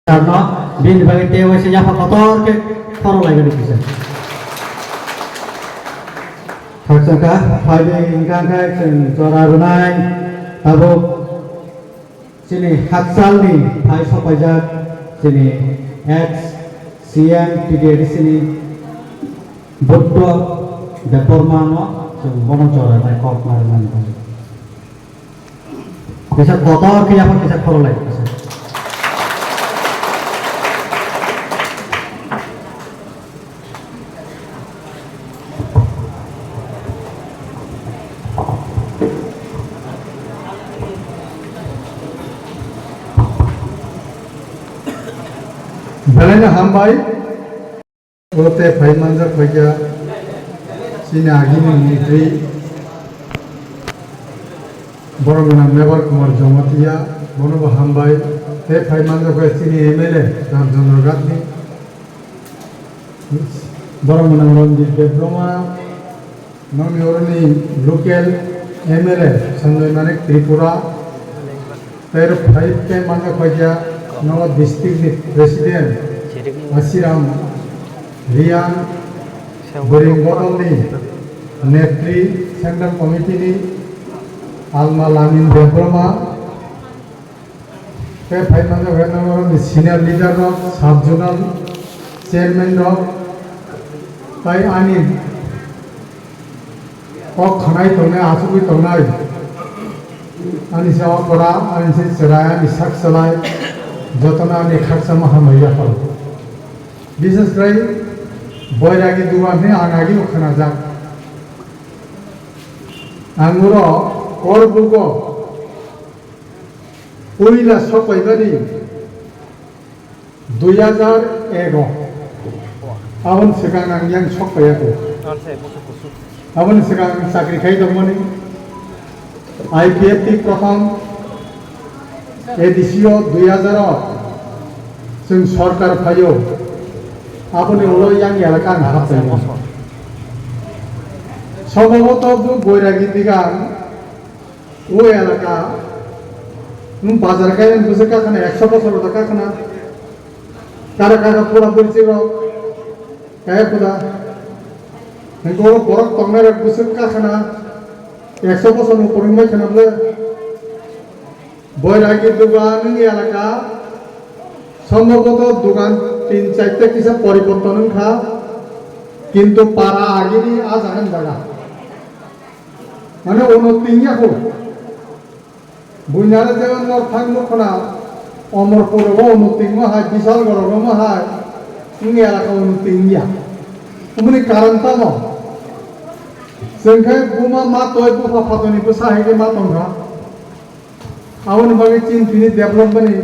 Karena bin bagi tewa siapa kotor ke kotor lagi di sini. Hakka file ingkang kai sen tora runai abu sini haksal ni file sopajak sini X CM di sini bodoh deformano bono tora naik kok maran bisa kotor ke apa bisa kotor lagi. Belanya hambai, ote fai manjak baca sini agini menteri, borongana mebar kumar jamatia, bono hambai, te fai manjak baca sini MLA dan Jonrogat ni, borongana Ranjit Diploma, nami orang ni local MLA Sanjay Manik Tripura, ter fai te manjak baca nama district presiden Asiram Rian Beringgodol ni Netri Central Committee ni Alma Lamin Diploma ke Faimanga Venamoro ni senior leader of sub-zonal chairman of Tai Ani Kok Khanai Tongnai Asubi Tongnai Ani Sawa Kora Ani Seraya Isak Salai Jotana ni khaksa mahamaya pal. Business krai boyragi dugan ni anagi ukhana jak. Anguro or bugo uila sopai bani 2001 awan sekarang ang yang sopai aku. Awan sekarang sakri khai dongmani IPFT program edisio 2000 जों सरकार फायो आपने उलो yang एलाका हाबते সম্ভবত বৈরাগী দিগান ও এলাকা বাজার গায়ে বুঝে কাখানা 100 বছর টাকা খানা তারা কাকা পুরা পরিচয় কায় পুরা গো বরক তংনার বুঝে কাখানা 100 বছর পরিময় খানাবলে বৈরাগী দোকান এলাকা সম্ভবত দোকান 3-4টা কিছু পরিবর্তন খা কিন্তু পাড়া আগেরই আজ আগান জায়গা মানে উন্নতিয়া হোক বুঝারে যেমন নরথাং মুখনা অমরপুরও উন্নতিঙ্গ হয় বিশাল গরম হয় তুমি এলাকা উন্নতিঙ্গিয়া তুমি কারণটা ন जोंखाय बुमा मा तय बुफा फातनिबो साहेगे मा दंखा आवन बागे चिनफिनि डेभलपमेन्टनि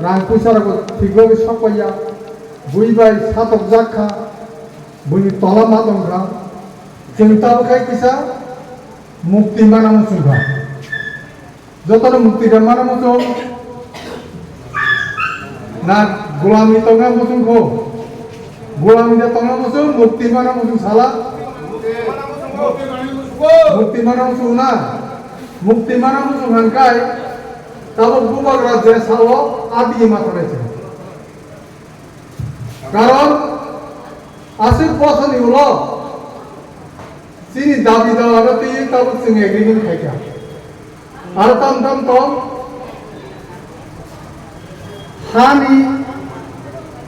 रां फैसाराखौ थिगबाबो सफाया बुइबाय सातक जाखा बुनि तला मा दंखा जों ताबखाय किसा मुक्ति माना मुसुंखा जतन मुक्ति का माना मुसुं ना गुलामी तंगा मुसुंखौ गुलामी दे तंगा मुसुं मुक्ति माना मुसुं साला मुक्ति माना मुसुं ना मुक्ति माना मुसुं हनकाय তাবো বুবাগ রাজ্যে সালো আদি মাত্র রয়েছে কারণ 80 বছর হলো চিনি দাবি দেওয়ার তুই তাবো जों এগ্রিমেন্ট খাইকা আর তাম হানি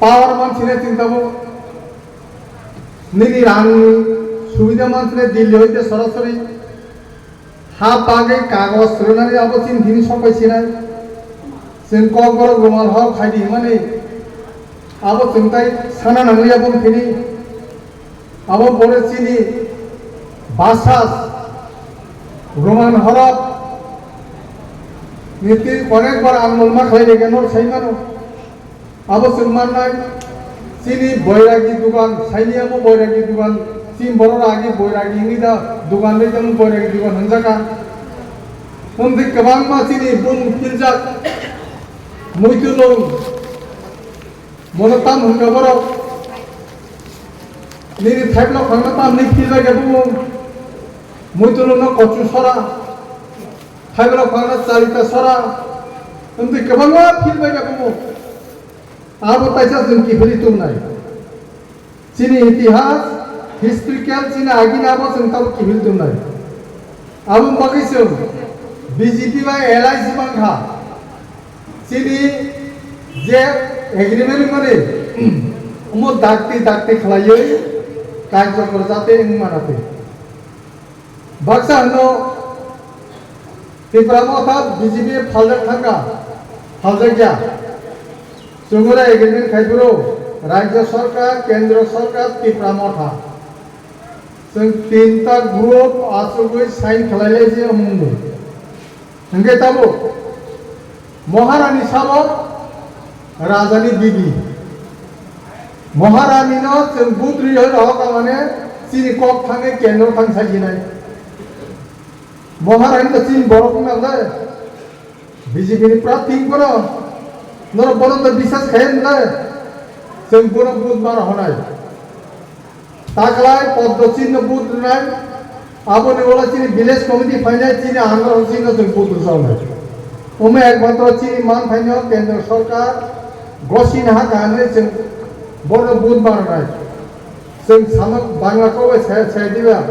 পাওয়ার মানছিনে চিন্তাবো নিরি রাং সুবিধা মানছিনে দিল্লি হইতে সরাসরি हा पागे कागज सुरनानै अब चिनफिनि सफायसिनाय जों कगर रुमाल हक खायदि माने अब जोंताय साना नांलिया बुंफिनि अब बरे चिनि बासास रुमाल हरक नीति अनेक बार आंदोलन मा खायदि गेनर साइमानो अब जों माननाय चिनि बैरागी दुकान साइनियाबो बैरागी दुकान चिन बरर आगे बैरागी निदा दुकान ले जम बैरागी दुकान हनजाका उन्दै गोबां मानसिनि बुं फिलजाक मैथुलं मनताम हनगाबर निरि थाइब्ला खांना तामनि फिलजाके बुं मैथुलं कचु सरा थाइब्ला खांना चारिता सरा उन्दै गोबां फिलजाके बुं abo taisa जों किफिलि तुमनाय चीनी इतिहास हिस्ट्रिकल चीनी आगिन abo जों ताबो किफिलि तुमनाय abo बागै जों बीजेपी बा एलआईसी बांखा चीनी जे एग्रीमेंट माने उमो दागते खलायै कार्यक्रम जाते मानाते बाक्सा हनो त्रिपुरा मथा बीजेपी फालदर थांगा फालदर गया जोंगरा एग्रीमेंट खायबरो राज्य सरकार केंद्र सरकार त्रिपुरा मथा जों तीनटा ग्रुप आसुगै साइन खालायले जे अमुंगो हंगे ताबो महारानी साबो राजानि बिबि महारानी न जों बुद्रि रहका माने चीनी कक थांगे केंद्र थां साजिनाय महारानी तो चीन बरफ नालाय बीजेपी नि प्रार्थी करो नर बरफ तो विश्वास खायन नालाय जों बरफ बुधबार होनाय ताकलाय पद्म चिन्ह बुद्र नाय आबोनि ओला चीनी विलेज कमिटी फाइनाय चीनी आंध्र चिन्ह जों बुद्र जावनाय ओमे एकमात्र चीनी मान फाइनो केंद्र सरकार गसिन हा गाने जों बरफ बुधबार नाय जों सामक बांग्लाखौ सायदिबा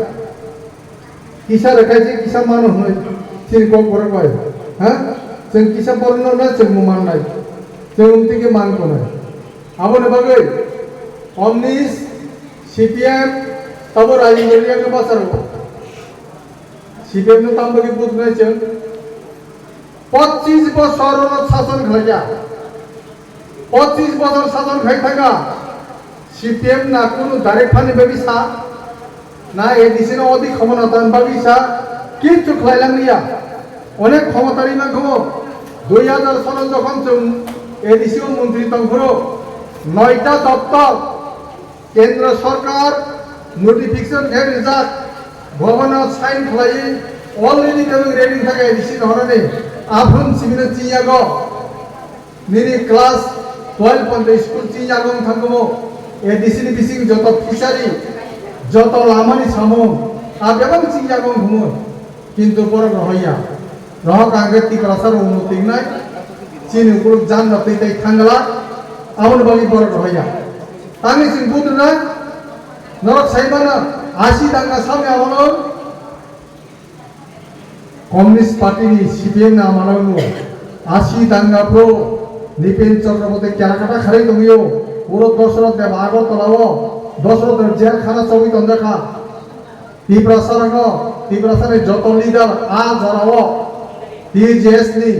किसा रखायजे किसा मानो होय चीनी को बरबाय हा जों किसा बरनो ना जों माननाय जों उनतिके मान कोनाय आबोनि बागै अमनिस सीपीएम तब राजनीतिया के बासारो सीपीएम ने तब के बुद्ध नहीं चल 25 बছর शासन खाया 25 बছর शासन खाई थाका सीपीएम ना कोनो डायरेक्ट फानि बेबिसा ना एडिसी ना अधिक क्षमता बाबिसा किन्तु खायलांगिया अनेक क्षमतारि मानखौ 2000 सन যখন जों एडिसी मन्त्री तंखरो 9টা दप्तर केंद्र सरकार नोटिफिकेशन के रिजार्ट गवर्नर साइन खालायै अलरेडी देबो रेडिंग थाका एडिसी हरने आफुन सिबिनो चियागो निरि क्लास 12 पन्दै स्कुल चियागो थांगो एडिसी नि बिसिं जत फिसारि जत लामानि सामो आबेबां चियागो हुमो किन्तु बर रहया रहक आगे तिकरासार उन्नति नाय चीन ग्रुप जान नतै थांगला आवन बागि बर रहया तानि सिं बुद्रना नरक साइबाना आसि दांगा सामने आवनो कम्युनिस्ट पार्टी नि सीपीएम ना मानांगो आसि दांगा प्रो निपेन चक्रवर्ती केराकाटा खारै दंगियो पुरो दशरथ देव आगो तलावो दशरथ जेल खाना चौबी तंजाखा तीव्रासाने जत लीडर आ जरावो टीजेएस नि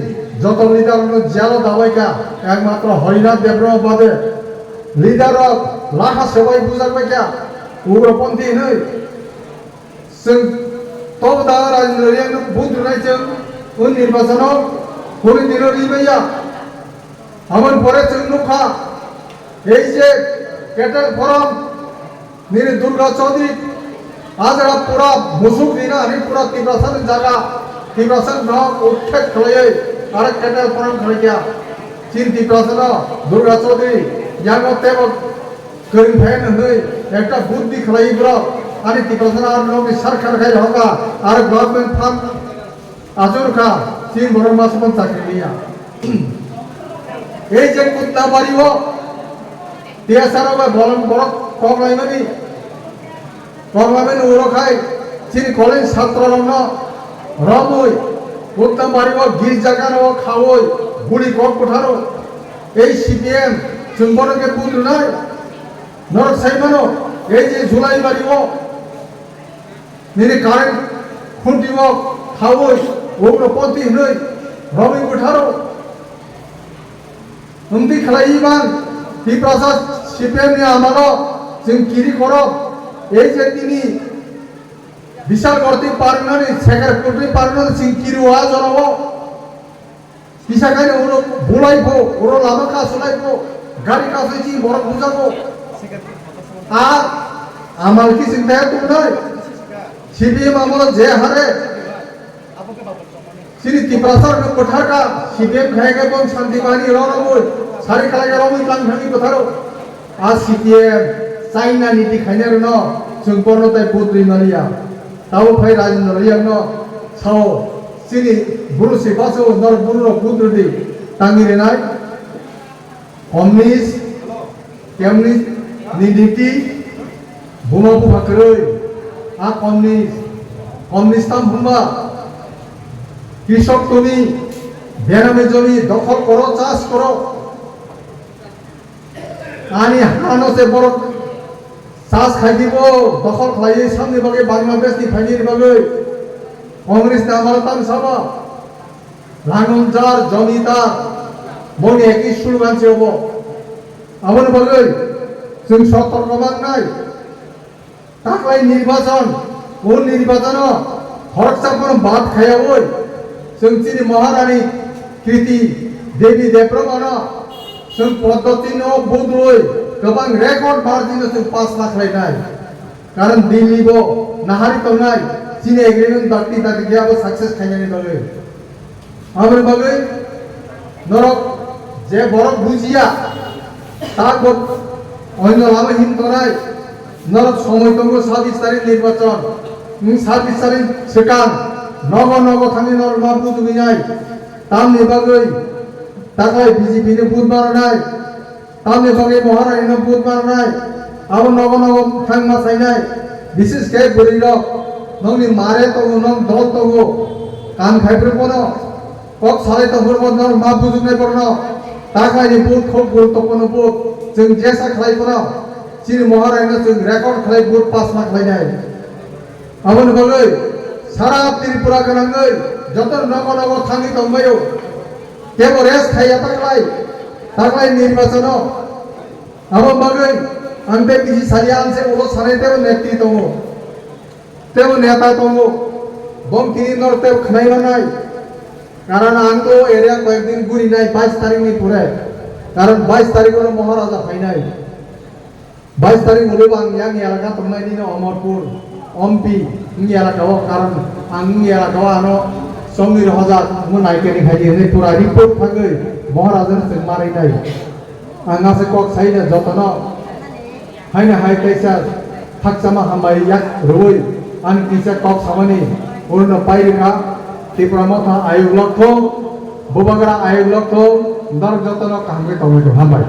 जत लीडर नो जेल दावाइका एकमात्र हरिनाथ देवरा बादे लीडर लाखा सेवाई बुझाबाय क्या उग्रपन्थी नै जों तब दा राजनीतिया बुद्रनाय जों उन निर्वाचनाव हरि दिन रिबाया आमन परे जों नुखा এই যে কেটেল ফরম নিরে দুর্গা চৌধুরী আজরা পুরা মুসুক দিনা আনি পুরা তিব্রাসান জায়গা তিব্রাসান ন উঠে খলায় আর কেটেল ফরম খলাইয়া চীন তিব্রাসান দুর্গা চৌধুরী ইয়াগতে করিম ফেন হই একটা বুদ্ধি খলাইব্র আনি তিব্রাসান আর নবি সরকার খাই হোগা আর গভর্নমেন্ট ফান্ড আজরকা চীন বড় মাসপন চাকরি নিয়া এই যে কুত্তা বাড়িও টিএসআর বা বলন বড় কম লাইমানি কমলাবেন উরখাই চিনি কলেজ ছাত্র রং রমই কুত্তা বাড়িব গির্জা গানো খাওই গুড়ি কক কোঠারো এই সিপিএম চুম্বনকে পুত্র নাই নরক সাইমানো এই যে জুলাই বাড়িব নিরে কারেন্ট খুঁটিব খাওই উগ্রপন্থী নই রমি কোঠারো উন্দি খেলাইবান ত্রিপ্রাসাদ সিপিএম নিয়ে আমারও जों किरी करब এই যে তিনি বিশাল করতে পারেন না সেকার করতে পারেন না সিং কিরুয়া জরাব পিসাকাই ওর বুলাইব ওর লামা কাজ চলাইব গাড়ি কাজ হইছি বড় বুঝাবো আর আমার কি চিন্তা নাই সিপিএম আমল যে হারে श्री तिप्रासार में कोठार का सीपीएम खाएगा कौन शांति बानी रहो सारी खाएगा रहो इलान भागी कोठारो आज सीपीएम चाइना नीति खाने रहो जों बरनोताय पुद्रि मारिया ताव फाय राजेंद्र रिया न साव श्री बुरुसि बासो नर बुरुनो पुद्रदि तांगिरे नाय omnis kemnis nidiki buma buha keroi a omnis tam bumba কৃষক তুমি বেনামে জমি দখল করো চাষ করো আনি হানসে বড় চাষ খাই দিব দখল খাই সামনে বাগে বাংলাদেশ নি ফাইনির বাগে কংগ্রেস তে আমার তাম সাবা লাঙ্গল যার জমিদার বনে একই স্লোগান হব আমন বাগে जों সতর্কবান নাই তাকলাই নির্বাচন কোন নির্বাচন হরকসা কোন বাদ খায়া ওই जों चिनि महारानी कृति देवी देवप्रमाण जों पद्धति न बुदुय गोबां रेकर्ड मार्जिन जों 5 लाख लायनाय कारण दिल्ली बो नाहारि तंनाय चिनि एग्रीमेंट दाक्ति दाक्ति गयाबो सक्सेस खायनायनि बागै आमर बागै नरक जे बरक बुजिया ताक अन्य लामा हिम तनाय नरक समय दङ 27 तारिख निर्वाचन 27 तारिख सेकान नग नग थांनि नर मा बुजुगिनाय तामनि बागै ताकाय बीजेपी नि बुद मारनाय तामनि बागै महारानी नि बुद मारनाय आबो नग नग थां मासायनाय विशेष के बरिल नंनि मारे तो नंग दल तो कान खाइब्रे पनो कक साले तो हरमत नर मा बुजुगनाय परनो ताकाय नि बुद खूब गुरुत्वपूर्ण बुद जों जेसा खालाय पनो चिनि महारानी जों रेकर्ड खालाय बुद 5 लाख लायनाय आबोनि बागै सारा त्रिपुरा गनांगै जत नग नग थांनि दंबायो केबो रेस खाया ताकलाय निर्वाचन आबो बागै आंबे किसी सालिया आनसे उलो सानै तेबो नेत्री दङ तेबो नेता दङ बम किनि नरते खनायनाय कारण आं तो एरिया कयेकदिन गुरिनाय 22 तारिखनि पुरे कारण 22 तारिखनो महाराजा फायनाय 22 तारिख मुलुग आं यां एलाका तंनायनिनो अमरपुर अम्पी इंगी एलाकाओ कारण आं इंगी एलाकाओ आनो संगिर हजार मन नायकेनि खायदि ने पुरा रिपोर्ट फागै महाराजानो जों मारैनाय आंगासे कक साइना जतन हायना हाय कैसा थाकसामा हामबाय याक रुय आन किसा कक सामानि उरनो पाइरिखा त्रिपुरा मथा आयोग लक्ष्य बुबागरा आयोग लक्ष्य दर जतन कामगे तमैको हामबाय।